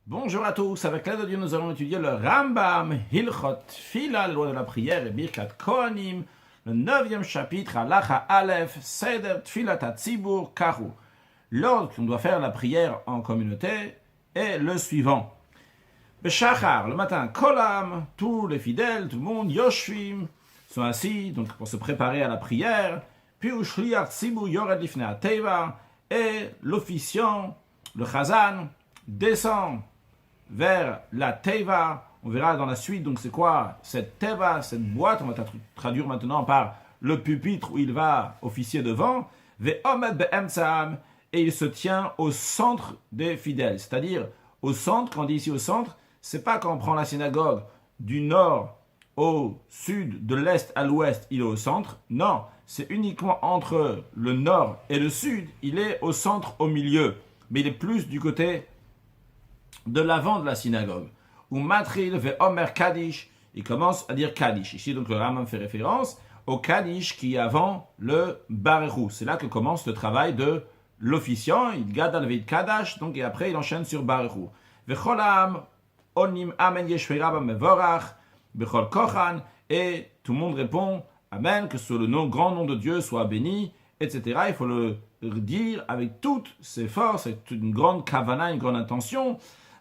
Bonjour à tous, avec l'aide de Dieu nous allons étudier le Rambam, Hilchot Tfila, la loi de la prière et Birkat Kohanim, le 9e chapitre, Halacha Aleph, Seder Tfilat HaTzibur Karu. L'ordre qu'on doit faire la prière en communauté est le suivant. Beshachar, le matin, Kolam, tous les fidèles, tout le monde, Yoshvim, sont assis donc pour se préparer à la prière, puis Ushliach Tzibur Yored Lifnei HaTeva, et l'officiant, le Chazan, descend vers la Teva. On verra dans la suite, donc c'est quoi cette Teva, cette boîte, on va traduire maintenant par le pupitre où il va officier devant, Ve'omed be'emtsam, et il se tient au centre des fidèles, c'est-à-dire au centre. Quand on dit ici au centre, c'est pas quand on prend la synagogue du nord au sud, de l'est à l'ouest, il est au centre, non, c'est uniquement entre le nord et le sud, il est au centre, au milieu, mais il est plus du côté de l'avant de la synagogue. Ou Matril ve Omer Kaddish, il commence à dire Kaddish. Ici, donc, le Rambam fait référence au Kaddish qui est avant le Barechou. C'est là que commence le travail de l'officiant. Il garde le Veit Kadash, donc, et après, il enchaîne sur Barechou. Vecholam, Onim Amen Yeshveraba Mevorach, Bechol Kochan, et tout le monde répond Amen, que sur le grand nom de Dieu soit béni, etc. Il faut le dire avec toutes ses forces, avec une grande kavana, une grande intention.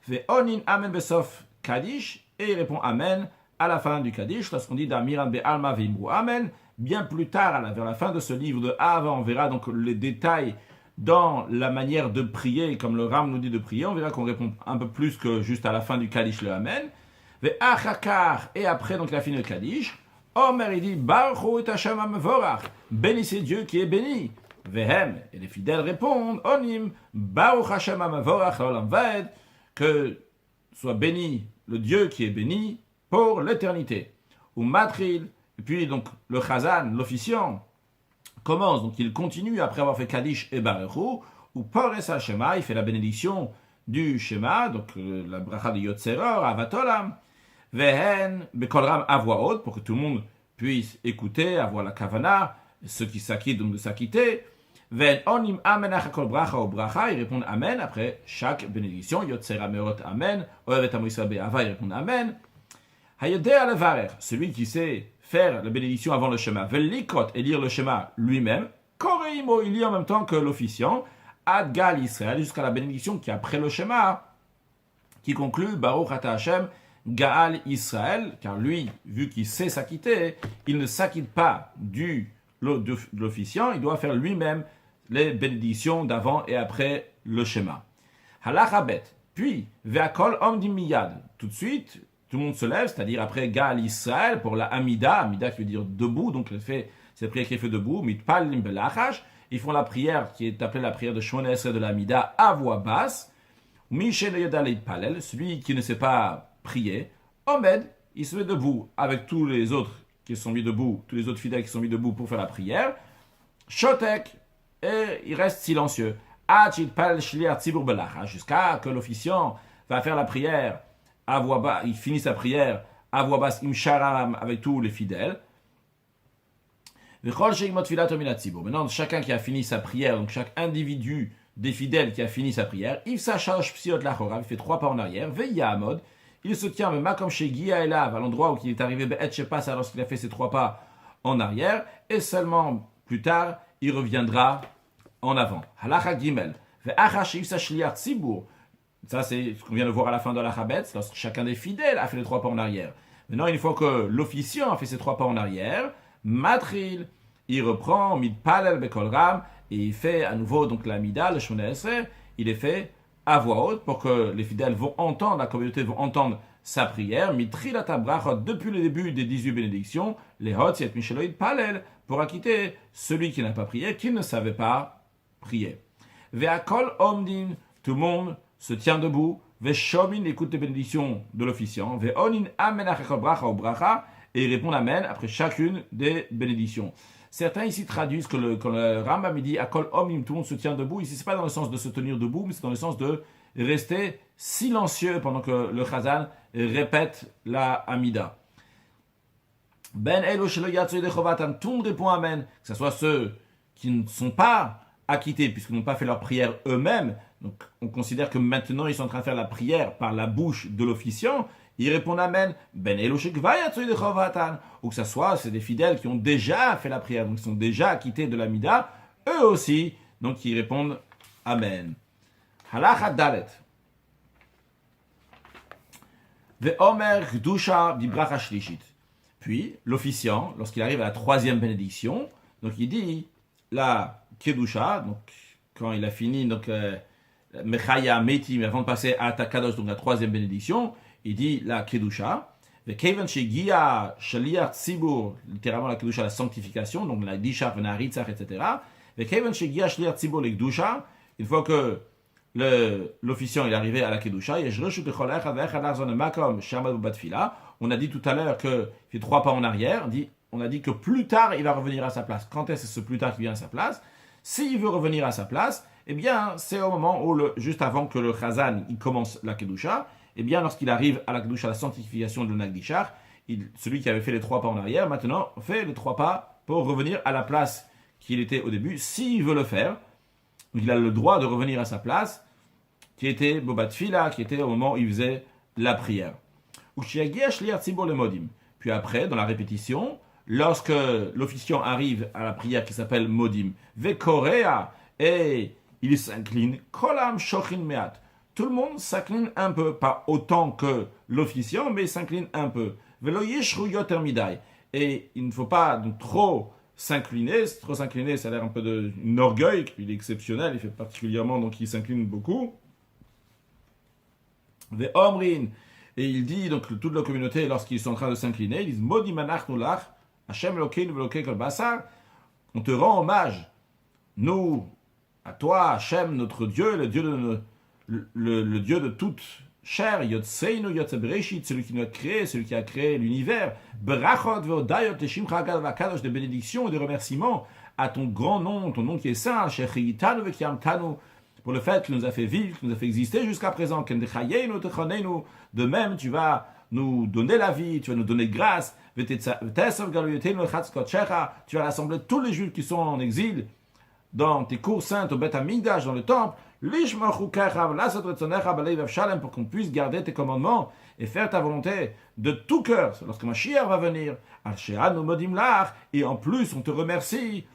Ve'onin amen besof kaddish, et il répond amen à la fin du kaddish, lorsqu'on dit d'amiran be'alma ve'imru amen. Bien plus tard, vers la fin de ce livre de Av, on verra donc les détails dans la manière de prier, comme le Ram nous dit de prier. On verra qu'on répond un peu plus que juste à la fin du kaddish le amen. Ve'achakar, et après donc la fin du kaddish, Omer il dit Baruch et Hashem amevorach, bénissez Dieu qui est béni. Vehem, et les fidèles répondent Onim, Baruch Hashem amevorach l'olam vaed, que soit béni le Dieu qui est béni pour l'éternité. Ou Matril, et puis donc le Chazan, l'officiant, commence, donc il continue après avoir fait Kaddish et Barechou, ou Pores HaShema, il fait la bénédiction du Shema, donc la bracha de Yotzeror, Avatolam, Vehen, Bekolram à voix haute, pour que tout le monde puisse écouter, avoir la kavana, ceux qui s'acquittent donc de s'acquitter. Ven onim amen achakol bracha ou bracha, ils répondent amen après chaque bénédiction. Yotzera meot amen, oevet amo Yisrael be'ava, ils répondent amen. Hayodea levarer, celui qui sait faire la bénédiction avant le Shema, velikot et lire le Shema lui-même, koreimo, il lit en même temps que l'officiant, ad gal Israël, jusqu'à la bénédiction qui est après le Shema, qui conclut Baruch ata Hashem Gaal Israël, car lui, vu qu'il sait s'acquitter, il ne s'acquitte pas de l'officiant, il doit faire lui-même les bénédictions d'avant et après le schéma. Halachabet, puis, Ve'akol omdim miyad, tout de suite, tout le monde se lève, c'est-à-dire après Gaal Israël, pour la Amida qui veut dire debout, donc c'est la prière qui est faite debout, mitpal lim belachash, ils font la prière qui est appelée la prière de Shmona Esrei de la Amida à voix basse, Michel Yodaleit Palel, celui qui ne sait pas prier, Omed, il se met debout avec tous les autres qui sont mis debout, tous les autres fidèles qui sont mis debout pour faire la prière. Shotek, et il reste silencieux. Jusqu'à que l'officiant va faire la prière à voix basse, il finit sa prière à voix basse, imsharam, avec tous les fidèles. Maintenant, chacun qui a fini sa prière, donc chaque individu des fidèles qui a fini sa prière, il s'achage psiot lachora, il fait 3 pas en arrière, veilla à mode. Il se tient même comme chez Guia Elav, à l'endroit où il est arrivé Be'et Shepas, lorsqu'il a fait ses 3 pas en arrière, et seulement plus tard, il reviendra en avant. Halacha Gimel. Ça, c'est ce qu'on vient de voir à la fin de l'Alachabet, lorsque chacun des fidèles a fait les 3 pas en arrière. Maintenant, une fois que l'officiant a fait ses 3 pas en arrière, Matril, il reprend, Midpalel Bekolram, et il fait à nouveau donc la Mida, le Shmona Esrei, il est fait à voix haute pour que les fidèles vont entendre, la communauté vont entendre sa prière, Mitrilat Brachot, depuis le début des 18 bénédictions, les Hot, Yet Misheloïd Palel, pour acquitter celui qui n'a pas prié, qui ne savait pas prier. Ve'akol Omdin, tout le monde se tient debout, Ve'shomin, écoute les bénédictions de l'officiant, Ve'onin Amen Achakol Bracha ou Bracha, et il répond Amen après chacune des bénédictions. Certains ici traduisent que quand le Rambam dit Akol Omim, tout le monde se tient debout. Ici, c'est pas dans le sens de se tenir debout, mais c'est dans le sens de rester silencieux pendant que le Chazan répète la Amida. Ben Elo Shelo Yatsu Yedechovatam, tout le monde répond Amen, que ce soit ceux qui ne sont pas acquittés puisqu'ils n'ont pas fait leur prière eux-mêmes, donc on considère que maintenant ils sont en train de faire la prière par la bouche de l'officiant, ils répondent Amen. Ben ou que ce soit, c'est des fidèles qui ont déjà fait la prière, donc ils sont déjà acquittés de la mida, eux aussi, donc ils répondent Amen. Halacha Dalet. Ve'omer Gdusha bibracha shlishit. Puis, l'officiant, lorsqu'il arrive à la troisième bénédiction, donc il dit la Kedusha, donc quand il a fini, donc Mechaya Metim, avant de passer à Takadosh, donc la troisième bénédiction, il dit la Kedusha. Ve'kevan shegia shaliach tzibur, littéralement la Kedusha, la sanctification, donc la Disha, Venaritzach, etc. Ve'kevan shegia shaliach tzibur le Kedusha, une fois que l'officiant est arrivé à la Kedusha, on a dit tout à l'heure qu'il fait 3 pas en arrière, on a dit que plus tard il va revenir à sa place. Quand est-ce ce plus tard qui vient à sa place? S'il veut revenir à sa place, eh bien c'est au moment où, juste avant que le Chazan il commence la Kedusha, eh bien lorsqu'il arrive à la Kedusha, la sanctification de Nagdishar, celui qui avait fait les 3 pas en arrière, maintenant fait les 3 pas pour revenir à la place qu'il était au début, s'il veut le faire. Il a le droit de revenir à sa place, qui était Bobat Fila, qui était au moment où il faisait la prière. Puis après, dans la répétition, lorsque l'officiant arrive à la prière qui s'appelle Modim, Vekorea, et il s'incline, Kolam Shochin Meat. Tout le monde s'incline un peu, pas autant que l'officiant, mais il s'incline un peu. Velo Yeshru Yoter Midai. Et il ne faut pas trop s'incliner, ça a l'air un peu d'un orgueil, il est exceptionnel, il fait particulièrement, donc il s'incline beaucoup. Ve Omrin, et il dit, donc toute la communauté, lorsqu'ils sont en train de s'incliner, ils disent Modi manachnu lach, Hashem Elokeinu ve'Elokei kol basar, on te rend hommage, nous, à toi, Hashem, notre Dieu, le Dieu de toute chair, Yotseinu Yotzebereshit, celui qui nous a créé, celui qui a créé l'univers, Berachot ve'odayot teshimcha agad v'akadosh, des bénédictions et des remerciements à ton grand nom, ton nom qui est saint, Shechiyitanu ve'kiyamtanu, pour le fait qu'il nous a fait vivre, qu'il nous a fait exister jusqu'à présent. De même, tu vas nous donner la vie, tu vas nous donner grâce. Tu vas rassembler tous les Juifs qui sont en exil dans tes cours saintes au Beth Amikdash, dans le temple, pour qu'on puisse garder tes commandements et faire ta volonté de tout cœur lorsque Mashiach va venir. Et en plus, on te remercie.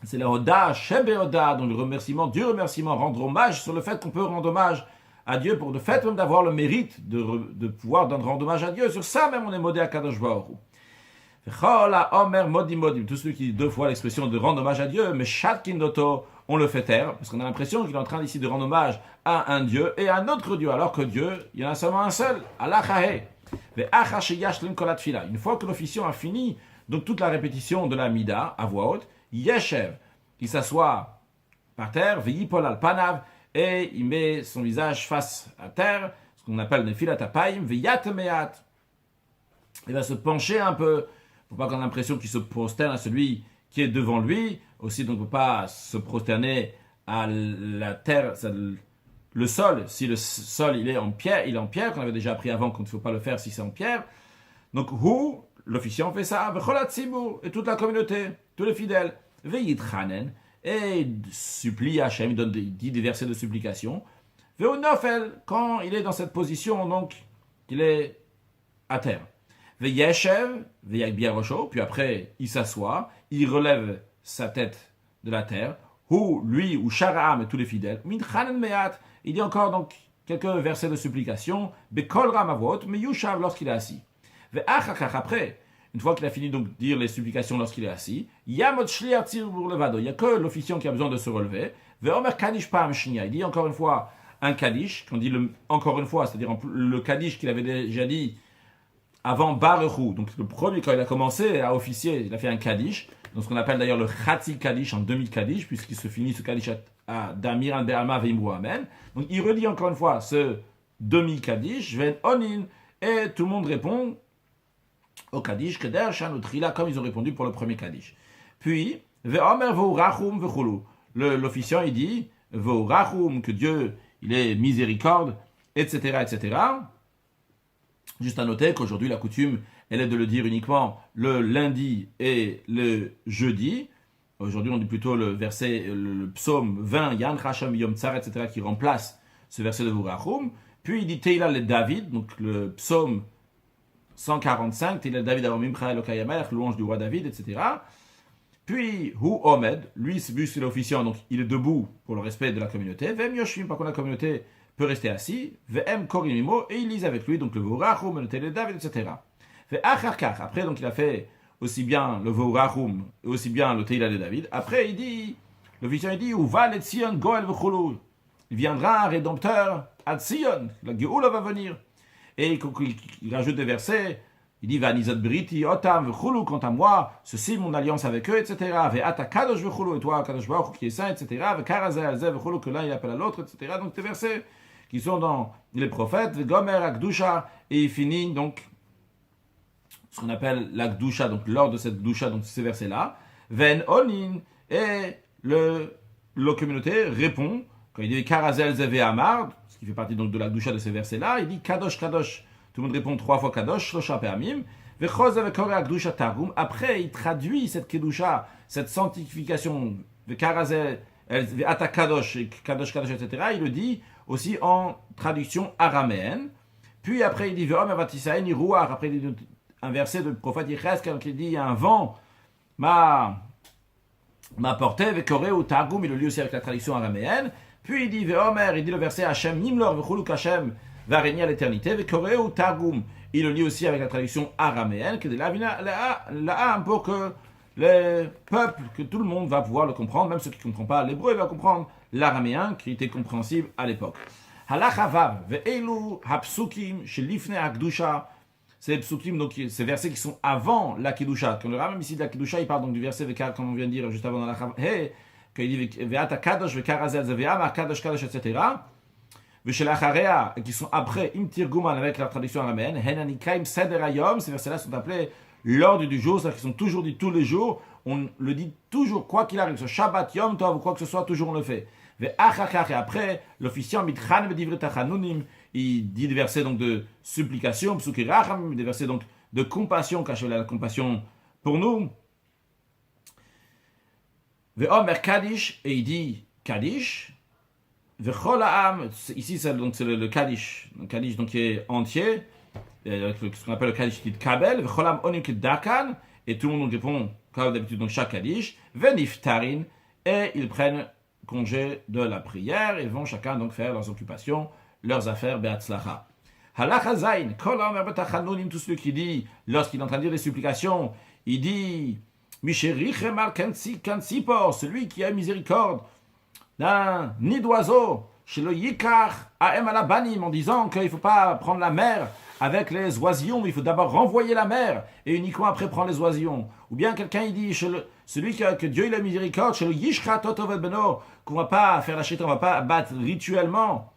C'est la Oda, Shebe Oda, donc le remerciement, Dieu remerciement, rendre hommage sur le fait qu'on peut rendre hommage à Dieu, pour le fait même d'avoir le mérite de pouvoir rendre hommage à Dieu. Sur ça même, on est modé à Kadosh Baruch Hu. Tous ceux qui disent 2 fois l'expression de rendre hommage à Dieu, mais Shatkin Doto, on le fait taire, parce qu'on a l'impression qu'il est en train ici de rendre hommage à un Dieu et à un autre Dieu, alors que Dieu, il y en a seulement un seul, Allah Chahe. Une fois que l'officiant a fini, donc toute la répétition de la Mida, à voix haute, Yeshev, il s'assoit par terre, Ve'yipol al panav, et il met son visage face à terre, ce qu'on appelle Nefilat Apayim, Ve'yat me'at. Il va se pencher un peu, pour pas qu'on ait l'impression qu'il se prosterne à celui qui est devant lui. Aussi, donc, on ne peut pas se prosterner à la terre, le sol. Si le sol il est en pierre, qu'on avait déjà appris avant qu'on ne faut pas le faire si c'est en pierre. Donc, l'officiant fait ça, et toute la communauté, tous les fidèles, Ve'yitchanen, et supplie Hachem, il dit des versets de supplication. Ve'onofel, quand il est dans cette position, donc, il est à terre. Ve'yeshev, ve'yagbiya rosho, puis après, il s'assoit, il relève sa tête de la terre, lui, ou Sharaam et tous les fidèles, minchanen me'at, il dit encore donc quelques versets de supplication, bekol ramavot, mais yushav lorsqu'il est assis. Ve'achakach, après, une fois qu'il a fini donc de dire les supplications lorsqu'il est assis, yamot shliach tzibur levado, il n'y a que l'officiant qui a besoin de se relever, ve'omer kaddish pa'am shnia, il dit encore une fois un kaddish, qu'on dit encore une fois, c'est-à-dire le kaddish qu'il avait déjà dit avant Baruchou, donc le premier, quand il a commencé à officier, il a fait un Kaddish, donc ce qu'on appelle d'ailleurs le Khatsi Kaddish en demi-Kaddish, puisqu'il se finit ce Kaddish à Damir Be'alma Ve'imru Amen. Donc il redit encore une fois ce demi-Kaddish, Ven Onin, et tout le monde répond au Kaddish, Keder Shanu Trila, comme ils ont répondu pour le premier Kaddish. Puis, Ve'omer Ve'urachum Ve'chulu, l'officiant il dit, Ve'urachum, que Dieu, il est miséricorde, etc., etc., Juste à noter qu'aujourd'hui, la coutume, elle est de le dire uniquement le lundi et le jeudi. Aujourd'hui, on dit plutôt le verset, le psaume 20, Yan Chasham Yom Tsar, etc., qui remplace ce verset de Vurachum. Puis il dit Teila le David, donc le psaume 145, Teila le David Avram Mimcha Elokai Hamelech, louange du roi David, etc. Puis Hu Omed, lui, c'est vu l'officiant, donc il est debout pour le respect de la communauté. Vem Yoshim, par contre la communauté peut rester assis. Vem Korimimo, et il lise avec lui, donc le Vurachum, le Teila le David, etc. Après, donc il a fait aussi bien le Vurachum et aussi bien le Teila de David. Après, il dit, l'officiant il dit, Uva le Tzion Goel v'chulu. Il viendra un rédempteur à Tzion, la Géoula va venir. Et il rajoute des versets, il dit, Vanizat Briti, Otam v'chulu, quant à moi, ceci mon alliance avec eux, etc. Ve'ata Kadosh v'chulu, et toi, Kadosh Baruch qui est saint, etc. Ve'karazeh alzeh v'chulu, que l'un il appelle à l'autre, etc. Donc des versets qui sont dans les prophètes, Ve'gomer Akdusha, et il finit donc ce qu'on appelle la Gdusha, donc lors de cette Gdusha, donc ces versets-là, Ven Onin, et la communauté répond, quand il dit Karazel Zeve Amar, ce qui fait partie donc de la Gdusha de ces versets-là, il dit Kadosh Kadosh, tout le monde répond 3 fois Kadosh, Shlosha Pe'amim, Vechoz Vekore Gdusha Targum, après il traduit cette Kedusha, cette sanctification, Karazel, Ve'ata Kadosh, Kadosh Kadosh, etc., il le dit aussi en traduction araméenne, puis après il dit Ve'om Avatisaen Iruach, après il dit un verset du prophète Yecheskel qui dit un vent m'a porté avec Koré ou Targum, il le lit aussi avec la traduction araméenne. Puis il dit Veomer, il dit le verset Hashem Nimlor v'chuluk Hashem va régner à l'éternité avec Koré ou Targum, il le lit aussi avec la traduction araméenne qui est là pour que le peuple, que tout le monde va pouvoir le comprendre, même ceux qui ne comprennent pas l'hébreu, va comprendre l'araméen qui était compréhensible à l'époque. Halacha vav ve'elu hapsukim shelifne hakdusha. C'est les psukim, donc ces versets qui sont avant la Kedusha. Quand le Rambam ici de la Kedusha, il parle donc du verset Vekar, comme on vient de dire juste avant dans la Hey, quand il dit Ve'ata Kadosh, Vekarazel Zeveama, Kadosh Kadosh, etc. Veshelacharea, qui sont après Imtir Guman avec la traduction araméenne, Henanikaim Seder Ayom, ces versets-là sont appelés l'ordre du jour, c'est-à-dire qu'ils sont toujours dit tous les jours, on le dit toujours, quoi qu'il arrive, ce Shabbat, Yom Tov, ou quoi que ce soit, toujours on le fait. Et après, l'officiant Mitchan Medivre Tachanunim, il dit des versets donc de supplication, des versets donc de compassion, caché la compassion pour nous. Ve'omer Kaddish, et il dit Kaddish. Ve'chol ha'am, ici c'est le Kaddish, le Kaddish donc qui est entier, ce qu'on appelle le Kaddish qui est Kabel. Ve'chol ha'am onim kedakan, et tout le monde répond comme d'habitude donc chaque Kaddish. Ve'niftarin, et ils prennent congé de la prière et vont chacun donc faire leurs occupations, leurs affaires, be'atzlacha. Halacha zayin, kol ha'omer b'tachanunim, tout celui qui dit, lorsqu'il est en train de dire les supplications, il dit, Misherichem al kansipor, celui qui a miséricorde d'un nid d'oiseau, chez le yikar aem alabanim, en disant qu'il ne faut pas prendre la mer avec les oisillons, il faut d'abord renvoyer la mer et uniquement après prendre les oisillons. Ou bien quelqu'un il dit, celui que Dieu il a miséricorde, chez le yishcha totovet beno, qu'on ne va pas faire la shrita, on ne va pas abattre rituellement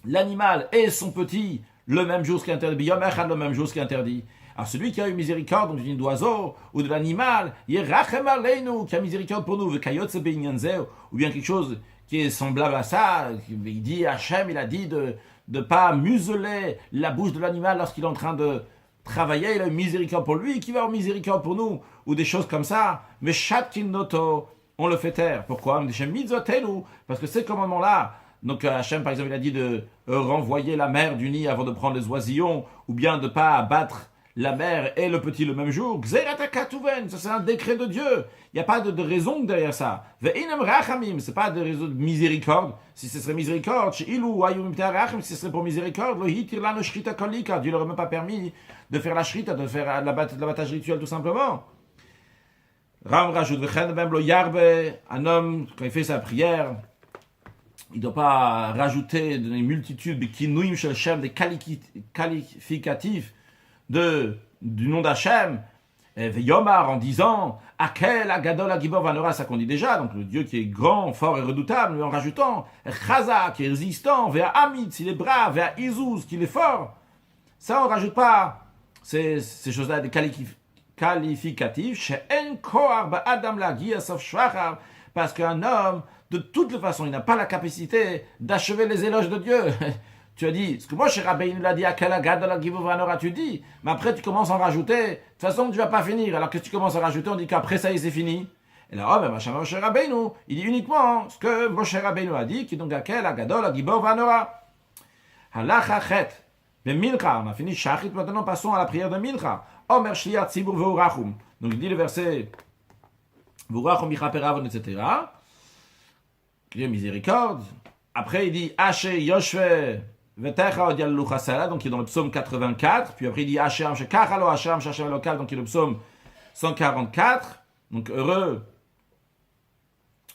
l'animal et son petit le même jour, ce qui est interdit, yom echad le même jour, ce qui est interdit. Alors celui qui a eu miséricorde d'une d'oiseau ou de l'animal, yerachem aleinu, qui a miséricorde pour nous, vekayotze beinyanzeu, ou bien quelque chose qui est semblable à ça, il dit Hachem, il a dit de ne pas museler la bouche de l'animal lorsqu'il est en train de travailler, il a eu miséricorde pour lui, qui va avoir miséricorde pour nous, ou des choses comme ça, mais shatkin noto, on le fait taire. Pourquoi? Parce que ces commandements-là, donc Hachem par exemple il a dit de renvoyer la mère du nid avant de prendre les oisillons, ou bien de ne pas abattre la mère et le petit le même jour, ça c'est un décret de Dieu. Il n'y a pas de raison derrière ça. C'est pas de raison de miséricorde. Si ce serait miséricorde, si ce serait pour miséricorde, Dieu ne leur a même pas permis de faire la shrita, de faire l'abattage rituel tout simplement. Ram rajoute, un homme, quand il fait sa prière, il ne doit pas rajouter des multitudes des qualificatifs du nom d'Hachem, Yomar en disant Akel Agadol Agibor Vanora, ça qu'on dit déjà, donc le Dieu qui est grand, fort et redoutable, mais en rajoutant Chaza qui est résistant, Vea Amitz, il est brave, Vea Izouz, qui est fort. Ça on rajoute pas ces choses-là, des qualificatifs, She'en Koar Ba'adam Lagi Asof Shvachar, parce qu'un homme, de toute façon, il n'a pas la capacité d'achever les éloges de Dieu. Tu as dit, ce que moi, chez Rabbeinu l'a dit, tu dis, mais après tu commences à en rajouter, de toute façon tu ne vas pas finir. Alors que tu commences à rajouter, on dit qu'après ça, c'est fini. Et là, Moshe Rabbeinu, il dit uniquement ce que Moshe Rabbeinu a dit, qui donc Akel, Agadol, Agibor, Vanora. Halacha chet. Le Mincha, on a fini Shachrit, maintenant passons à la prière de Mincha. Omer Shliat Tzibur Veurachum. Donc il dit le verset Veurachum Bichaperav, etc. Dieu miséricorde. Après il dit Ashe Yoshve Vetecha Odial Luchasala, donc il est dans le psaume 84. Puis après il dit Ashe Am Shekachalo Hashem Shashem Lokal, donc il est le psaume 144. Donc heureux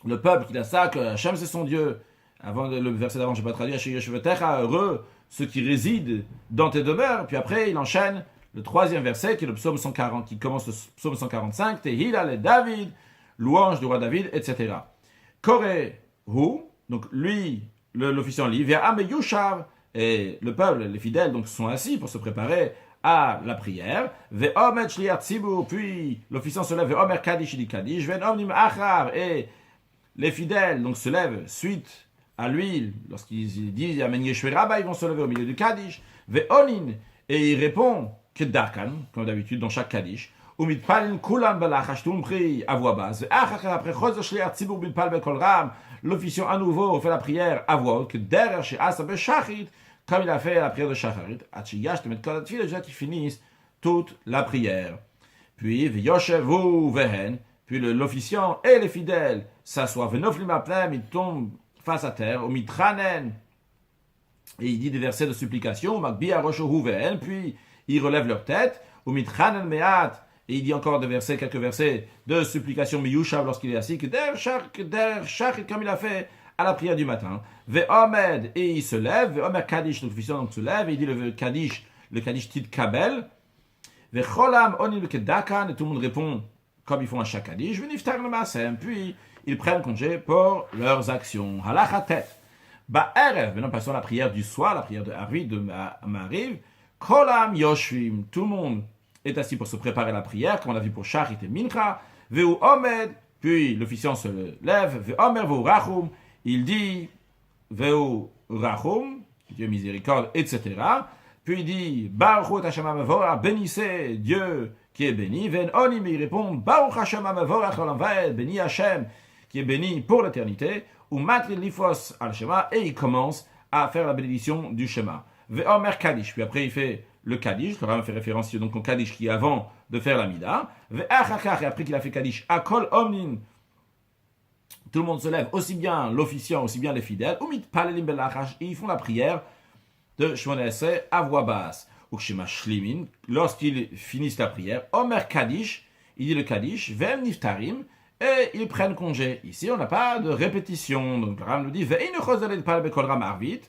le peuple qui a ça, que Hashem c'est son Dieu. Avant le verset d'avant, je n'ai pas traduit Ashe Yoshve Vetecha, heureux ceux qui résident dans tes demeures. Puis après il enchaîne le troisième verset qui est le psaume 140, qui commence le psaume 145, Tehila le David, louange du roi David, etc. Koré Hu, donc lui, l'officiant lit, vers Ame Yushav, et le peuple, les fidèles, donc sont assis pour se préparer à la prière. Ve'omet shliat tzibur, puis l'officiant se lève, ve'omer kadish, il dit kadish, ve'omnim achar, et les fidèles donc se lèvent suite à lui, lorsqu'ils disent Amen Yeshua Rabba, ils vont se lever au milieu du kadish. Ve'onin, et il répond Kedarkan, comme d'habitude dans chaque Kaddish, ou mitpalin kulan balachash, tout le prie à voix basse. Après chos shliat tzibur mitpal bekol ram, l'officiant à nouveau fait la prière à voix haute, que derrière chez Asa Beshachit, comme il a fait la prière de Shacharit, Achiyash te met kol tefila, déjà qu'ils finissent toute la prière. Puis v'yoshevu vehen, puis l'officiant et les fidèles s'assoient, v'noflim apnem, ils tombent face à terre, au mitranen, et il dit des versets de supplication, makbi aroshohu vehen, puis ils relèvent leur tête, au mitranen meat, et il dit encore des versets, quelques versets de supplication miyushav lorsqu'il est assis, que der shachit, comme il a fait à la prière du matin. Ve'omed, et il se lève, ve'omer kadish, l'officiant donc se lève, et il dit le kadish tit kabel, ve'cholam onim kedakan, et tout le monde répond comme ils font à chaque kadish, ve'niftar l'masem, puis ils prennent congé pour leurs actions. Halachatet, ba'erev, maintenant passons à la prière du soir, la prière de Arvid, de Mariv, cholam yoshvim, tout le monde est assis pour se préparer à la prière, comme on l'a vu pour Shachrit et Mincha, ve'u omed, puis l'officiant se lève, ve'omer ve'u rachum, il dit ve'u rachum, Dieu miséricorde, etc. Puis il dit Baruch et Hashem Amavora, bénissez Dieu qui est béni. Ve'en onim, il répond Baruch Hashem Amavora, béni Hashem qui est béni pour l'éternité. Ou matri lifos al Shema, et il commence à faire la bénédiction du Shema. Ve'omer Kaddish, puis après il fait le Kaddish, le Rambam fait référence donc au Kaddish qui est avant de faire la Mida. Ve'achachach, et après qu'il a fait Kaddish, Akol Omnin, tout le monde se lève, aussi bien l'officiant, aussi bien les fidèles, Umit Palelim Belachash, et ils font la prière de Shemona Esrei à voix basse. Ou Shema Shlimin, lorsqu'ils finissent la prière, Omer Kaddish, il dit le Kaddish, Vem Niftarim, et ils prennent congé. Ici, on n'a pas de répétition. Donc, le Rambam nous dit, Ve'inu Choselet Pal Bekol Ram Arvit,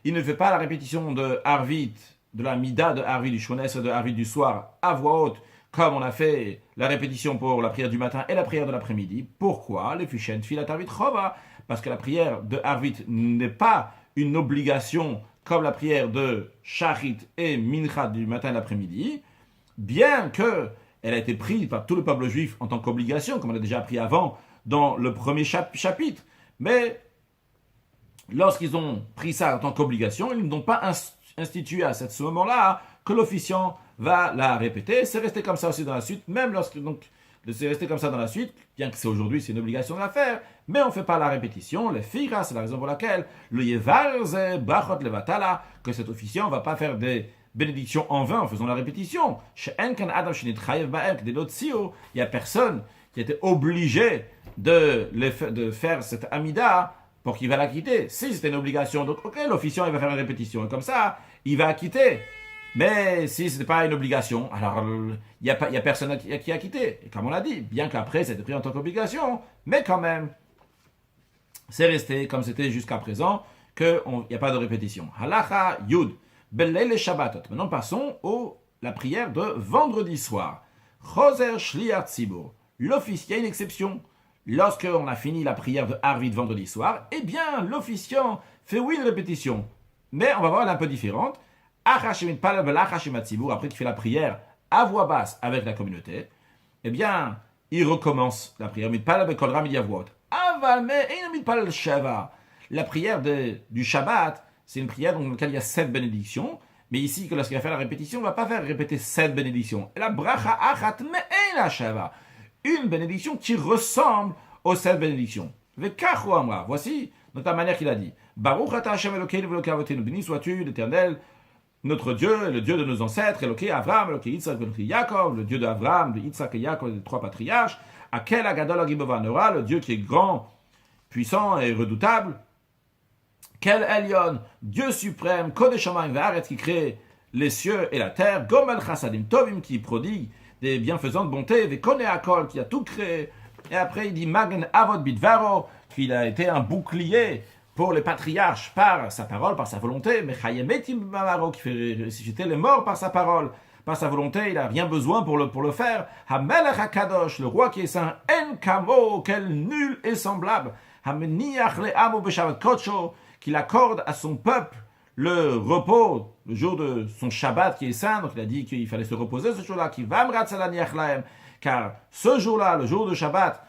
il ne fait pas la répétition de Arvit, de la Mida de Arvit, du Shemona Esrei de Arvit du soir, à voix haute, comme on a fait la répétition pour la prière du matin et la prière de l'après-midi. Pourquoi? Le Fishen Tfilat Arvit Chova, parce que la prière de Arvit n'est pas une obligation comme la prière de Shachrit et Mincha du matin et l'après-midi, bien que elle a été prise par tout le peuple juif en tant qu'obligation, comme on a déjà appris avant dans le premier chapitre. Mais lorsqu'ils ont pris ça en tant qu'obligation, ils n'ont pas institué à ce moment-là que l'officiant va la répéter. C'est resté comme ça aussi dans la suite, même lorsque donc c'est resté comme ça dans la suite, bien que c'est aujourd'hui c'est une obligation de la faire, mais on ne fait pas la répétition. Les firas, c'est la raison pour laquelle le yevarze brachot levatala, que cet officiant ne va pas faire des bénédictions en vain en faisant la répétition. Il n'y a personne qui était obligé de faire cette amida pour qu'il va la quitter. Si c'était une obligation, donc ok, l'officiant il va faire une répétition, et comme ça, il va quitter. Mais si ce n'est pas une obligation, alors il n'y a personne qui a quitté. Et comme on l'a dit, bien qu'après c'était pris en tant qu'obligation, mais quand même, c'est resté comme c'était jusqu'à présent, qu'il n'y a pas de répétition. Halacha Yud, Bellele Shabbatot. Maintenant passons la prière de vendredi soir. Choser Shliat Tzibur. L'officiant, il y a une exception. Lorsqu'on a fini la prière de Arvit vendredi soir, eh bien l'officiant fait oui une répétition. Mais on va voir elle est un peu différente. Après qu'il fait la prière à voix basse avec la communauté, eh bien, il recommence la prière. La prière du Shabbat, c'est une prière dans laquelle il y a 7 bénédictions, mais ici, lorsqu'il va faire la répétition, il ne va pas faire répéter 7 bénédictions. Et la bracha achat me'ein shava. une bénédiction qui ressemble aux 7 bénédictions. Vekachu amra, voici de la manière qu'il a dit. Baruch ata Hashem Elokeinu v'Elokei avotenu, béni sois-tu l'Éternel, notre Dieu, le Dieu de nos ancêtres, Elokei Avraham, Elokei Yitzhak, Elokei Yaakov, le Dieu d'Avraham, de Yitzhak et Yaakov, les 3 patriarches, Akel Agadol Agibova Nora, le Dieu qui est grand, puissant et redoutable, Kel Elyon, Dieu suprême, Kodesh Shamayim V'Aretz, qui crée les cieux et la terre, Gomel Chasadim Tovim, qui prodigue des bienfaisantes bontés, Vekone Akol, qui a tout créé, et après il dit Magen Avod Bidvaro, qu'il a été un bouclier pour les patriarches par sa parole, par sa volonté, mais Chayemetim Bamaro, qui fait ressusciter les morts par sa parole, par sa volonté, il n'a rien besoin pour le faire. Hamelech HaKadosh, le roi qui est saint, En Kamo, quel nul est semblable. Hameniach le'amo b'Shabbat Kodsho, qu'il accorde à son peuple le repos, le jour de son Shabbat qui est saint, donc il a dit qu'il fallait se reposer ce jour-là, qui va m'ratsalaniach lahem, car ce jour-là, le jour de Shabbat,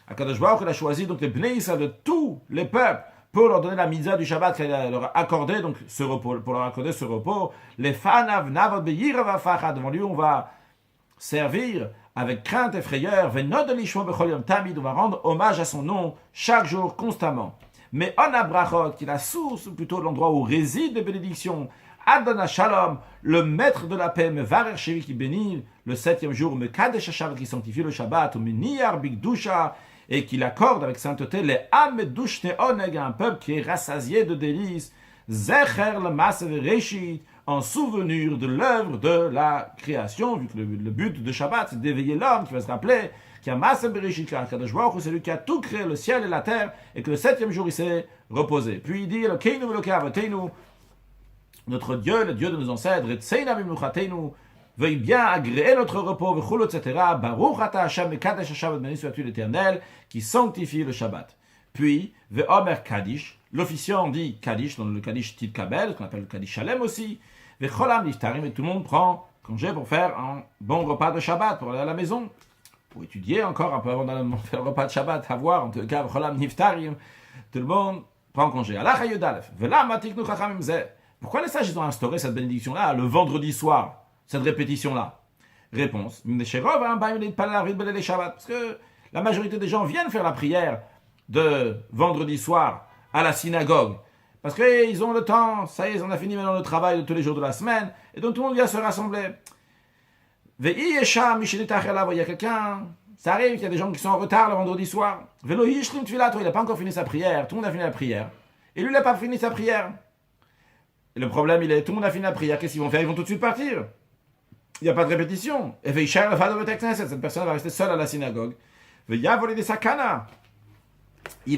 HaKadosh Baruch Hu a choisi donc les Bnei Israël de tous les peuples pour leur donner la mitzvah du Shabbat qu'il leur a accordé, donc ce repos, pour leur accorder ce repos. Les fanav navod beyirav afachad, devant lui on va servir avec crainte et frayeur, venod lishmo bechol yom tamid, on va rendre hommage à son nom chaque jour, constamment. Mais on a brachot, qui est la source, ou plutôt l'endroit où réside les bénédictions, Adonai Shalom, le maître de la paix, Mevarer Shevi qui bénit le 7e jour, Mekadesh Shabbat qui sanctifie le Shabbat, Meniyar Bigdusha, et qu'il accorde avec sainteté les Amedush Neoneg, un peuple qui est rassasié de délices, Zecher le Masev Reshit, en souvenir de l'œuvre de la création, vu que le but de Shabbat, c'est d'éveiller l'homme qui va se rappeler qu'il y a Masev Reshit, car Kadosh Baruch Hu, c'est lui qui a tout créé, le ciel et la terre, et que le 7e jour il s'est reposé. Puis il dit, Elokeinu v'Elokei avotenu, notre Dieu, le Dieu de nos ancêtres, Etzeina b'Menuchateinu, veuille bien agréer notre repos, v'chulu, etc. Baruch ata Hashem mekadesh ha-Shabbat, béni sois-tu l'Éternel, qui sanctifie le Shabbat. Puis, ve'omer Kaddish, l'officiant dit Kaddish, dans le Kaddish Tit Kabel, qu'on appelle le Kaddish Shalem aussi, ve'cholam niftarim, et tout le monde prend congé pour faire un bon repas de Shabbat, pour aller à la maison, pour étudier encore un peu avant d'aller faire le repas de Shabbat, à voir, en tout cas, ve'cholam niftarim, tout le monde prend congé. Allah Hayud Aleph, ve'la matiknu chachamim zeh. Pourquoi les sages ils ont instauré cette bénédiction-là le vendredi soir, cette répétition-là? Réponse, parce que la majorité des gens viennent faire la prière de vendredi soir à la synagogue, parce qu'ils ont le temps, ça y est, on a fini maintenant le travail de tous les jours de la semaine, et donc tout le monde vient se rassembler. Il y a quelqu'un, ça arrive qu'il y a des gens qui sont en retard le vendredi soir, il n'a pas encore fini sa prière, tout le monde a fini la prière, et lui il n'a pas fini sa prière. Et le problème, il est, tout le monde a fini la prière, qu'est-ce qu'ils vont faire? Ils vont tout de suite partir. Il n'y a pas de répétition. Et cette personne va rester seule à la synagogue. Il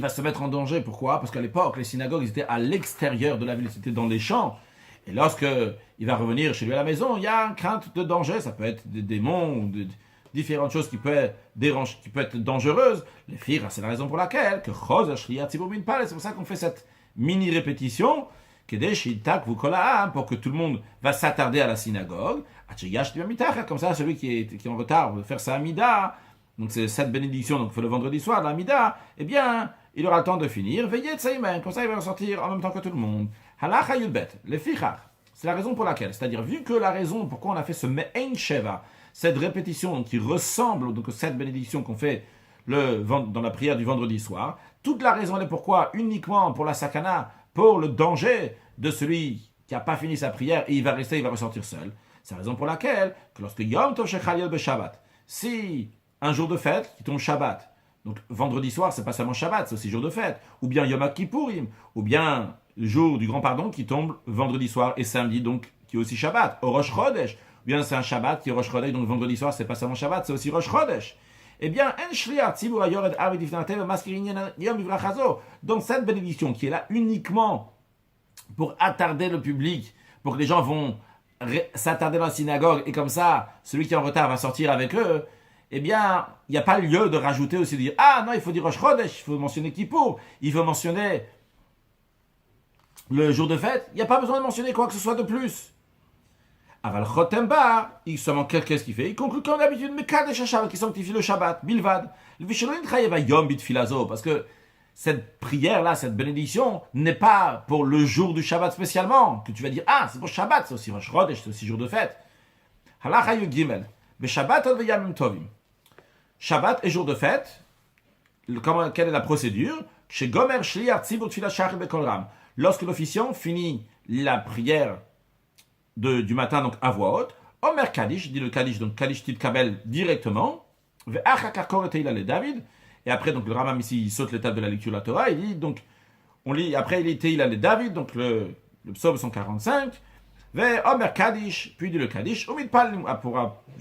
va se mettre en danger. Pourquoi? Parce qu'à l'époque, les synagogues ils étaient à l'extérieur de la ville, c'était dans les champs. Et lorsque il va revenir chez lui à la maison, il y a une crainte de danger. Ça peut être des démons ou différentes choses qui peuvent être dangereuses. Les filles, c'est la raison pour laquelle c'est pour ça qu'on fait cette mini-répétition. Pour que tout le monde va s'attarder à la synagogue, comme ça celui qui est en retard veut faire sa amida, donc c'est cette bénédiction, donc fait le vendredi soir la amida, eh bien il aura le temps de finir, veillez tsaimen, comme ça il va ressortir en même temps que tout le monde. Halacha yudbet, les fichach, c'est la raison pour laquelle, c'est-à-dire vu que la raison pourquoi on a fait ce me'en sheva, cette répétition qui ressemble donc à cette bénédiction qu'on fait dans la prière du vendredi soir, toute la raison est pourquoi uniquement pour la sakana, pour le danger de celui qui n'a pas fini sa prière et il va ressortir seul. C'est la raison pour laquelle, que lorsque Yom Tov Shechal Yod Shabbat, si un jour de fête qui tombe Shabbat, donc vendredi soir, c'est pas seulement Shabbat, c'est aussi jour de fête, ou bien Yom Kippourim, ou bien le jour du grand pardon qui tombe vendredi soir et samedi, donc qui est aussi Shabbat, au Rosh Chodesh, ou bien c'est un Shabbat qui est Rosh Chodesh, donc vendredi soir, c'est pas seulement Shabbat, c'est aussi Rosh Chodesh. Eh bien, donc cette bénédiction qui est là uniquement pour attarder le public, pour que les gens vont s'attarder dans la synagogue, et comme ça, celui qui est en retard va sortir avec eux, eh bien, il n'y a pas lieu de rajouter aussi, de dire, ah non, il faut dire Rosh Chodesh, il faut mentionner Kippour, il faut mentionner le jour de fête, il n'y a pas besoin de mentionner quoi que ce soit de plus. Aval Chotemba, il se manque qu'est-ce qu'il fait? Il conclut comme d'habitude, mais Kadesh HaShabbat, qui sanctifie le Shabbat, Bilvad, le Vishelon Chayeva Yom Bit Filazo, parce que cette prière-là, cette bénédiction, n'est pas pour le jour du Shabbat spécialement, que tu vas dire, ah, c'est pour Shabbat, c'est aussi Rosh Chodesh, c'est aussi jour de fête. Halacha Yud Gimel, Beshabbat od v'yamim tovim. Shabbat et jour de fête, quelle est la procédure? Chez Gomer Shliach Tzibur Tfilat Shachrit Bekol Ram. Lorsque l'officiant finit la prière du matin, donc à voix haute, Omer Kaddish, dit le Kaddish, donc Kaddish Tit Kabel directement, Ve'achakar Kor Teila le David, et après, donc le Rambam ici, il saute l'étape de la lecture de la Torah, il dit, donc, on lit, après il dit Teila le David, donc le psaume 145, Ve'omer Kaddish, puis dit le Kaddish,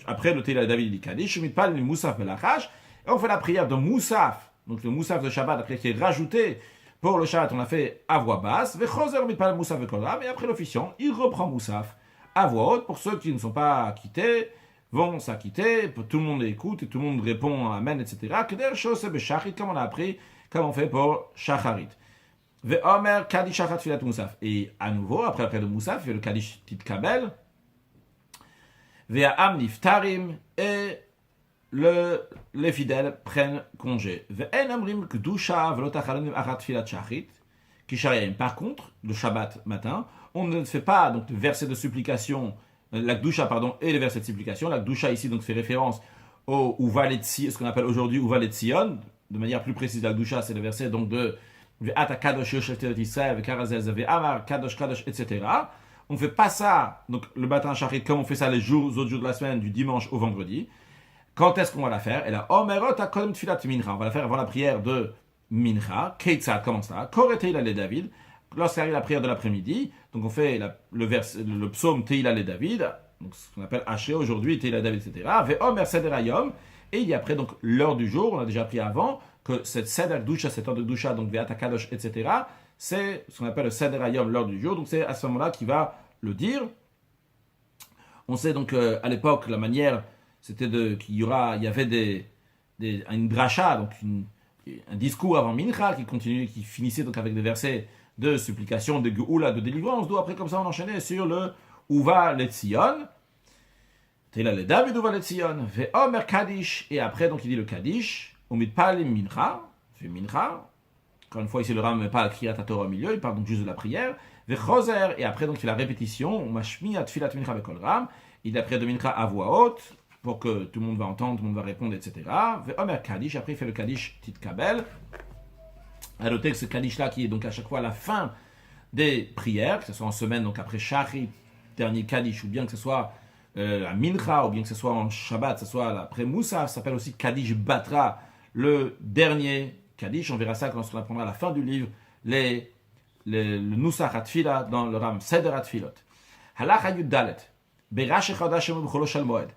après le Teila le David, il dit Kaddish, Umidpal Moussaf Belachash, et on fait la prière de Moussaf, donc le Moussaf de Shabbat, après qui est rajouté pour le Shabbat, on a fait à voix basse, et après l'officiant, il reprend Moussaf à voix haute. Pour ceux qui ne sont pas quittés, vont s'acquitter, tout le monde écoute et tout le monde répond Amen, etc. Comme on a appris, comme on fait pour Shacharit. Ve'omer Kaddish Shachat Filat Moussaf. Et à nouveau, après le Moussaf, il y a le Kaddish Tit Kabel. Ve'am Niftarim, et les fidèles prennent congé. Par contre, le Shabbat matin, on ne fait pas donc le verset de supplication, la Gdusha pardon, et le verset de supplication. La Gdusha ici donc fait référence au Uvalet Sion, ce qu'on appelle aujourd'hui Uvalet Sion. De manière plus précise, la Gdusha c'est le verset donc de Ve'ata Kadosh Yoshev Israël, Ve'karazez Ve'amar Kadosh Kadosh, etc. On ne fait pas ça donc le matin Shachrit comme on fait ça les autres jours de la semaine, du dimanche au vendredi. Quand est-ce qu'on va la faire? Et là, Omerot akodem tfilat mincha. On va la faire avant la prière de mincha. Keitzad, comment ça? Kore teila le David. Lorsqu'arrive la prière de l'après-midi, donc on fait le psaume Teila le David, donc ce qu'on appelle Haché aujourd'hui, Teila David, etc. Ve Omer seder hayom. Et il y a après donc l'heure du jour. On a déjà appris avant que cette seder gdusha, cette heure de gdusha, donc ve'ata kadosh, etc. C'est ce qu'on appelle le seder hayom, l'heure du jour. Donc c'est à ce moment-là qu'il va le dire. On sait donc à l'époque la manière c'était qu'il y avait une dracha, donc un discours avant Mincha qui continuait, qui finissait donc avec des versets de supplication, de geoula, de délivrance, d'où après comme ça on enchaînait sur le Uva Letzion, Teila le David Uva Letzion, Ve'omer Kaddish, et après donc il dit le Kaddish, Umidpal Mincha, fait Mincha, encore une fois ici le Ram ne met pas la Kriyat Torah au milieu, il parle donc juste de la prière, Ve'choser, et après donc il fait la répétition, Umashmi Atfilat Mincha Bekol Ram, il dit après de Mincha à voix haute, pour que tout le monde va entendre, tout le monde va répondre, etc. Ve'omer Kaddish, après il fait le Kaddish Tit Kabel. À noter que ce Kaddish-là, qui est donc à chaque fois à la fin des prières, que ce soit en semaine, donc après Shachrit, dernier Kaddish, ou bien que ce soit à Mincha, ou bien que ce soit en Shabbat, que ce soit après Moussa, ça s'appelle aussi Kaddish Batra, le dernier Kaddish. On verra ça lorsqu'on apprendra à la fin du livre, le Nusach Atfila dans le Ram Seder Atfilot. Halach Yud Dalet, Berash Chodesh B'cholo Shel Moed.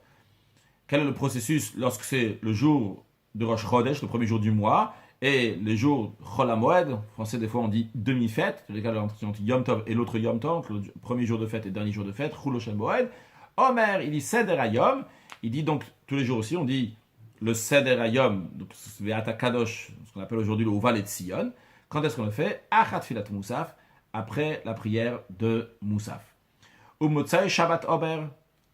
Quel est le processus lorsque c'est le jour de Rosh Chodesh, le premier jour du mois, et les jours Chol HaMoed, en français des fois on dit demi-fête, dans les cas entre Yom Tov et l'autre Yom Tov, le premier jour de fête et le dernier jour de fête, Chul Shel Moed. Omer, il dit Seder Hayom, il dit donc tous les jours aussi, on dit le Seder Hayom, donc Ve'ata Kadosh, ce qu'on appelle aujourd'hui le Uval Etzion. Quand est-ce qu'on le fait? Achat Filat Moussaf, après la prière de Moussaf. Motzai Shabbat Omer,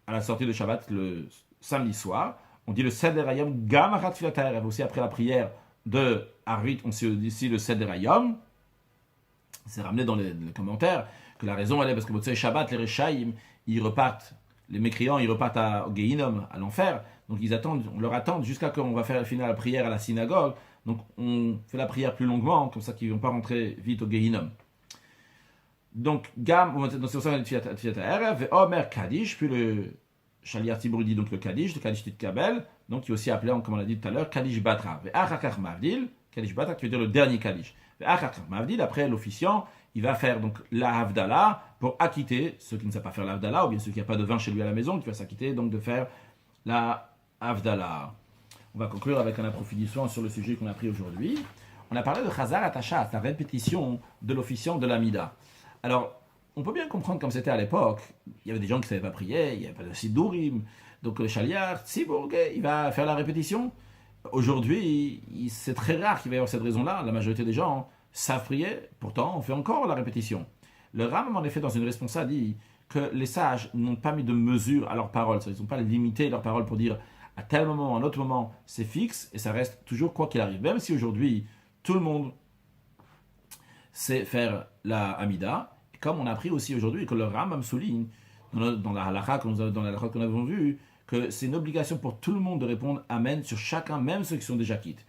à la sortie de Shabbat, le samedi soir, on dit le Seder Hayom Gam Achat Filat Ha'erev, aussi après la prière de Arvit, on sait ici le Seder Hayom. C'est ramené dans les commentaires que la raison elle est parce que Motzei Shabbat, les Rechaim, ils repartent, les mécréants, ils repartent au Gehinom, à l'enfer. Donc ils attendent, on leur attend jusqu'à quand on va faire finir la prière à la synagogue. Donc on fait la prière plus longuement, comme ça qu'ils ne vont pas rentrer vite au Gehinom. Donc Gam, c'est pour ça qu'on dit Tfilat Ha'erev, Omer Kaddish, puis le Shaliach Tzibur dit donc le Kaddish Tit Kabel, donc qui est aussi appelé, comme on l'a dit tout à l'heure, Kaddish Batra. Ve'achakach Mavdil, Kaddish Batra qui veut dire le dernier Kaddish. Ve'achakach Mavdil, après l'officiant, il va faire donc la Havdalah pour acquitter ceux qui ne savent pas faire la Havdalah, ou bien ceux qui n'ont pas de vin chez lui à la maison, qui va s'acquitter donc de faire la Havdalah. On va conclure avec un approfondissement sur le sujet qu'on a pris aujourd'hui. On a parlé de Chazar Atachat, la répétition de l'officiant de l'Amida. Alors, on peut bien comprendre comme c'était à l'époque. Il y avait des gens qui ne savaient pas prier, il n'y avait pas de Sidurim. Donc le Shaliach, Tzibur, il va faire la répétition. Aujourd'hui, c'est très rare qu'il va y avoir cette raison-là. La majorité des gens savent prier, pourtant on fait encore la répétition. Le Ram, en effet, dans une réponse, dit que les sages n'ont pas mis de mesure à leurs paroles. Ils n'ont pas limité leurs paroles pour dire à tel moment, à un autre moment, c'est fixe et ça reste toujours quoi qu'il arrive. Même si aujourd'hui, tout le monde sait faire la Hamida, comme on a appris aussi aujourd'hui que le Rambam souligne dans la halakha qu'on avait vu, que c'est une obligation pour tout le monde de répondre Amen sur chacun, même ceux qui sont déjà quittes.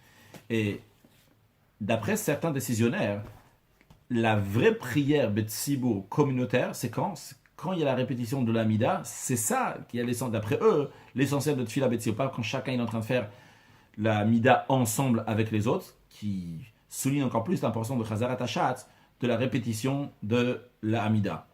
Et d'après certains décisionnaires, la vraie prière Betsibour communautaire, c'est quand il y a la répétition de l'Amida, c'est ça qui est l'essentiel, d'après eux, l'essentiel de Tfila Betsibour, pas quand chacun est en train de faire l'Amida ensemble avec les autres, qui souligne encore plus l'importance de Chazarat Hashatz, de la répétition de l'Amida.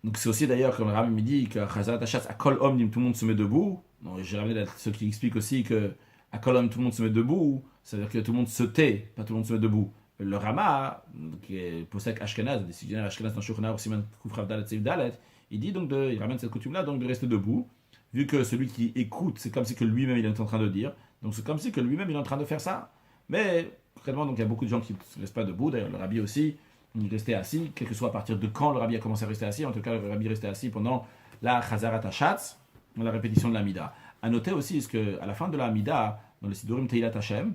Donc c'est aussi d'ailleurs, comme le Rami me dit, que Chazarat Hashatz, à Kol Omnim, tout le monde se met debout. Donc, j'ai ramené ceux qui expliquent aussi que à Kol Omnim, tout le monde se met debout, c'est-à-dire que tout le monde se tait, pas tout le monde se met debout. Le Rama, qui est Posek Ashkenaz, décisionnaire Ashkenaz dans Shulchan Aruch Siman Kufrav Dalet Seif Dalet, il dit donc il ramène cette coutume-là, donc de rester debout, vu que celui qui écoute, c'est comme si que lui-même il est en train de dire, donc c'est comme si que lui-même il est en train de faire ça. Mais concrètement, donc il y a beaucoup de gens qui ne restent pas debout, d'ailleurs le Rabbi aussi, il restait assis, quel que soit à partir de quand le Rabbi a commencé à rester assis, en tout cas le Rabbi restait assis pendant la Chazarat Hashatz, la répétition de l'Amida. À noter aussi qu'à la fin de l'Amida, dans le Sidurim Teilat Hashem,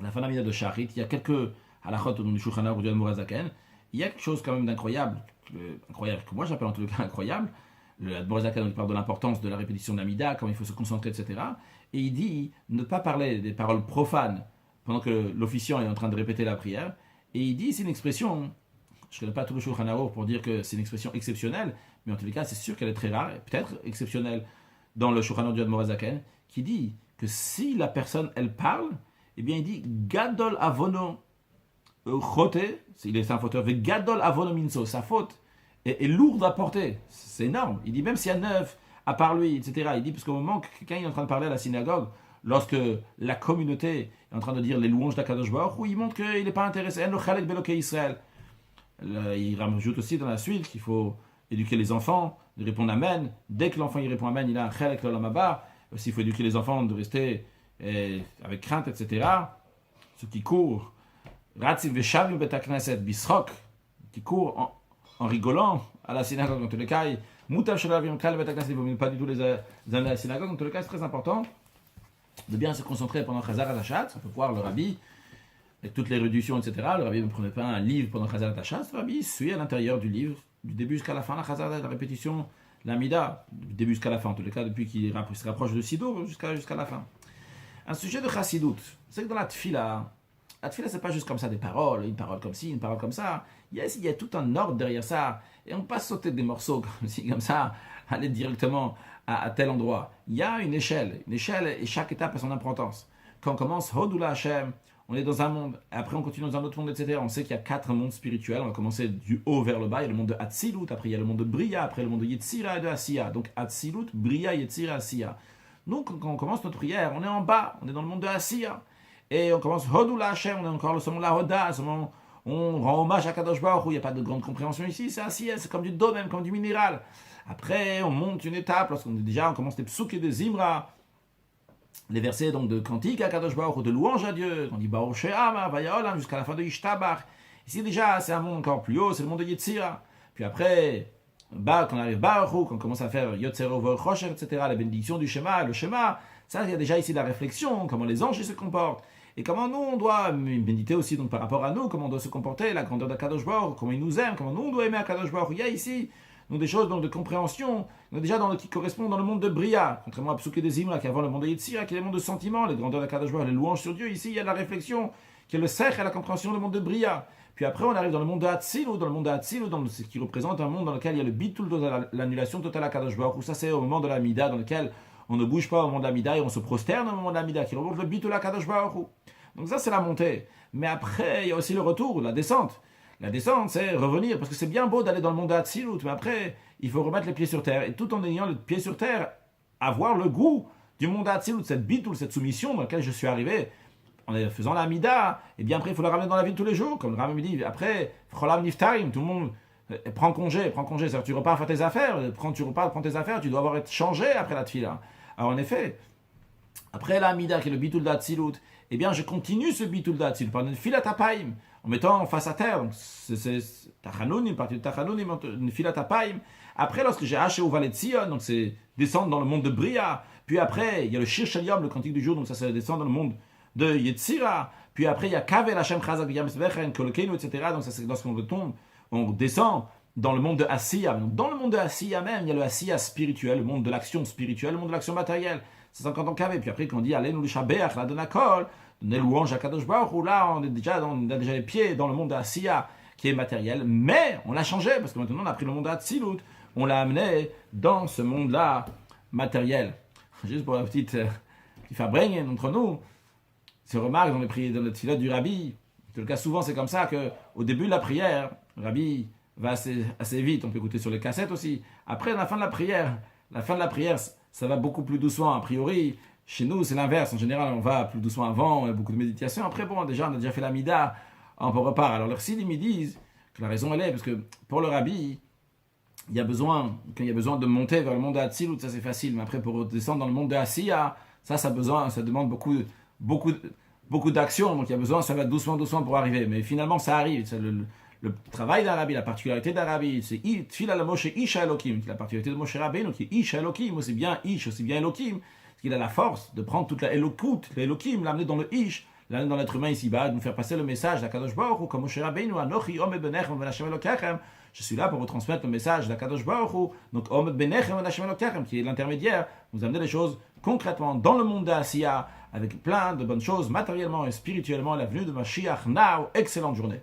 à la fin de l'Amida de Sharit, il y a quelques halachot au nom du Shulchan Aruch du Admor HaZaken, il y a quelque chose quand même d'incroyable, que moi j'appelle en tout cas incroyable. Le Admor HaZaken il parle de l'importance de la répétition de l'Amida, comment il faut se concentrer, etc. Et il dit ne pas parler des paroles profanes pendant que l'officiant est en train de répéter la prière. Et il dit, c'est une expression, je ne connais pas tout le Shulchan Aruch pour dire que c'est une expression exceptionnelle, mais en tous les cas c'est sûr qu'elle est très rare, et peut-être exceptionnelle dans le Shulchan Aruch du Admor HaZaken, qui dit que si la personne elle parle, eh bien il dit Gadol Avono Chote, il est un fauteur, Gadol Avono Minso, sa faute est lourde à porter, c'est énorme. Il dit même s'il y a 9 à part lui, etc. Il dit parce qu'au moment que quelqu'un est en train de parler à la synagogue, lorsque la communauté est en train de dire les louanges d'Akadosh Baruch Hu, il montre qu'il n'est pas intéressé. Il rajoute aussi dans la suite qu'il faut éduquer les enfants, de répondre Amen. Dès que l'enfant il répond Amen, il a un chalek l'olam haba. Aussi, il faut éduquer les enfants de rester avec crainte, etc. Ceux qui courent, Ratzim veshavim betakneset bisrok, qui courent en rigolant à la synagogue, dans tous les cas, Mutav shalavim kal betakneset, il ne faut pas du tout les amener à la synagogue, dans tous les cas, c'est très important de bien se concentrer pendant Chazarat Hashatz. On peut voir le Rabbi, avec toute l'érudition, etc. Le Rabbi ne prenait pas un livre pendant Chazarat Hashatz. Le Rabbi suit à l'intérieur du livre, du début jusqu'à la fin, la Chazarat, la répétition, l'Amida, du début jusqu'à la fin, en tous les cas, depuis qu'il se rapproche de Sidour jusqu'à la fin. Un sujet de Chassidut, c'est que dans la Tfila, c'est pas juste comme ça des paroles, une parole comme ci, une parole comme ça. Il y a tout un ordre derrière ça. Et on ne peut pas sauter des morceaux comme ça, aller directement à tel endroit. Il y a une échelle et chaque étape a son importance. Quand on commence Hodula Hashem, on est dans un monde, après on continue dans un autre monde, etc. On sait qu'il y a 4 mondes spirituels, on va commencer du haut vers le bas, il y a le monde de Hatzilut, après il y a le monde de Bria, après le monde de Yetzira et de Asiya. Donc Hatzilut, Bria, Yetzira, Asiya. Donc quand on commence notre prière, on est en bas, on est dans le monde de Asiya. Et on commence Hodula Hashem, on est encore le moment de la Hoda, on rend hommage à Kadosh Baruch Hu, il n'y a pas de grande compréhension ici, c'est Asiya, c'est comme du dos même, comme du minéral. Après, on monte une étape, lorsqu'on est déjà, on commence les psuks et des Zimra, les versets donc de cantique à Kadosh Baruch Hu, de louange à Dieu, on dit Baruch She'ama, Vayaolam, jusqu'à la fin de Yishtabach. Ici déjà, c'est un monde encore plus haut, c'est le monde de Yetzira. Puis après, quand on arrive Baruch Hu, quand on commence à faire Yotzero V'Chosher, etc., la bénédiction du Shema, le Shema, ça, il y a déjà ici la réflexion, comment les anges se comportent. Et comment nous, on doit méditer aussi donc, par rapport à nous, comment on doit se comporter, la grandeur d'Akadosh Baruch Hu, comment il nous aime, comment nous, on doit aimer Akadosh Baruch Hu. Il y a ici donc, des choses donc, de compréhension, donc, déjà qui correspondent dans le monde de Bria, contrairement à Psuké des Zimra, qui est avant le monde de Yetzira, qui est le monde de sentiments, les grandeurs d'Akadosh Baruch Hu, les louanges sur Dieu. Ici, il y a la réflexion, qui est le sech et la compréhension du monde de Bria. Puis après, on arrive dans le monde de Hatzilut, ce qui représente un monde dans lequel il y a le bitul, l'annulation totale à Kadosh Baruch Hu. Ça, c'est au moment de la Mida, dans lequel on ne bouge pas au moment de la Mida et on se prosterne au moment de la Mida, qui remonte le bitul à Kadosh Baruch Hu. Donc ça, c'est la montée. Mais après, il y a aussi le retour, la descente. La descente, c'est revenir, parce que c'est bien beau d'aller dans le monde de Hatzilut, mais après, il faut remettre les pieds sur terre. Et tout en ayant les pieds sur terre, avoir le goût du monde de Hatzilut, cette bitul, cette soumission dans laquelle je suis arrivé, en faisant la Amida, et bien après, il faut le ramener dans la vie de tous les jours, comme le Rambam dit. Après, Cholam Niftarim, tout le monde prend congé. C'est-à-dire, tu repars faire tes affaires, tu repars prendre tes affaires, tu dois avoir été changé après la Tfila. Alors, en effet, après la Amida, qui est le bitul d'Hatzilut, eh bien, je continue ce bitul d'Hatzilut par une filat apaim, en mettant face à terre. Donc, c'est Tachanonim, partie de Tachanonim, une filat apaim. Après, lorsque j'ai haché au Valet Sion, donc c'est descendre dans le monde de Bria. Puis après, il y a le Shir Shel Yom, le cantique du jour, donc ça, c'est descendre dans le monde de Yetzira. Puis après, il y a Kavel Hashem Chazak Yam Svechen, Kolokenu, etc. Donc ça, c'est lorsqu'on retombe, on descend dans le monde de Asiya. Donc, dans le monde de Asiya même, il y a le Asiya spirituel, le monde de l'action spirituelle, le monde de l'action matérielle. C'est 50 ans qu'avait. Puis après, quand on dit allez nous le Shabbat, la Donakol, donner louange à Kadosh Baruch Hu, là, on a déjà les pieds dans le monde de Asiya qui est matériel, mais on l'a changé parce que maintenant on a pris le monde de Hatzilut, on l'a amené dans ce monde-là matériel. Juste pour la petite fabrique entre nous, se remarque dans le tfilat du Rabbi. En tout cas, souvent c'est comme ça qu'au début de la prière, le Rabbi va assez vite, on peut écouter sur les cassettes aussi. Après, la fin de la prière, ça va beaucoup plus doucement. A priori, chez nous, c'est l'inverse. En général, on va plus doucement avant, il y a beaucoup de méditation. Après, bon, déjà, on a déjà fait la mida, on repart. Alors, leur Sidim, ils disent que la raison, elle est, parce que pour le Rabbi, quand il y a besoin de monter vers le monde de Hatzilut, ça c'est facile. Mais après, pour descendre dans le monde de Asiya, ça demande beaucoup d'action. Donc, il y a besoin, ça va doucement pour arriver. Mais finalement, ça arrive. C'est le travail d'un Rabbi, la particularité d'un Rabbi, c'est Tfila la Moshe Isha Elohim, la particularité de Moshe Rabbeinu, qui est Isha Elohim, aussi bien Elohim, parce qu'il a la force de prendre toute la Elokut, l'Elohim, l'amener dans le Ish, l'amener dans l'être humain ici-bas, de nous faire passer le message d'Akadosh Baruch Hu, comme Moshe Rabbeinu, Anochi Omed Benechem Venashem Elokechem, je suis là pour vous transmettre le message d'Akadosh Baruch Hu, donc Omed Benechem Venashem Elokechem, qui est l'intermédiaire, vous amener les choses concrètement dans le monde d'Asiya, avec plein de bonnes choses, matériellement et spirituellement, la venue de Mashiach now, excellente journée.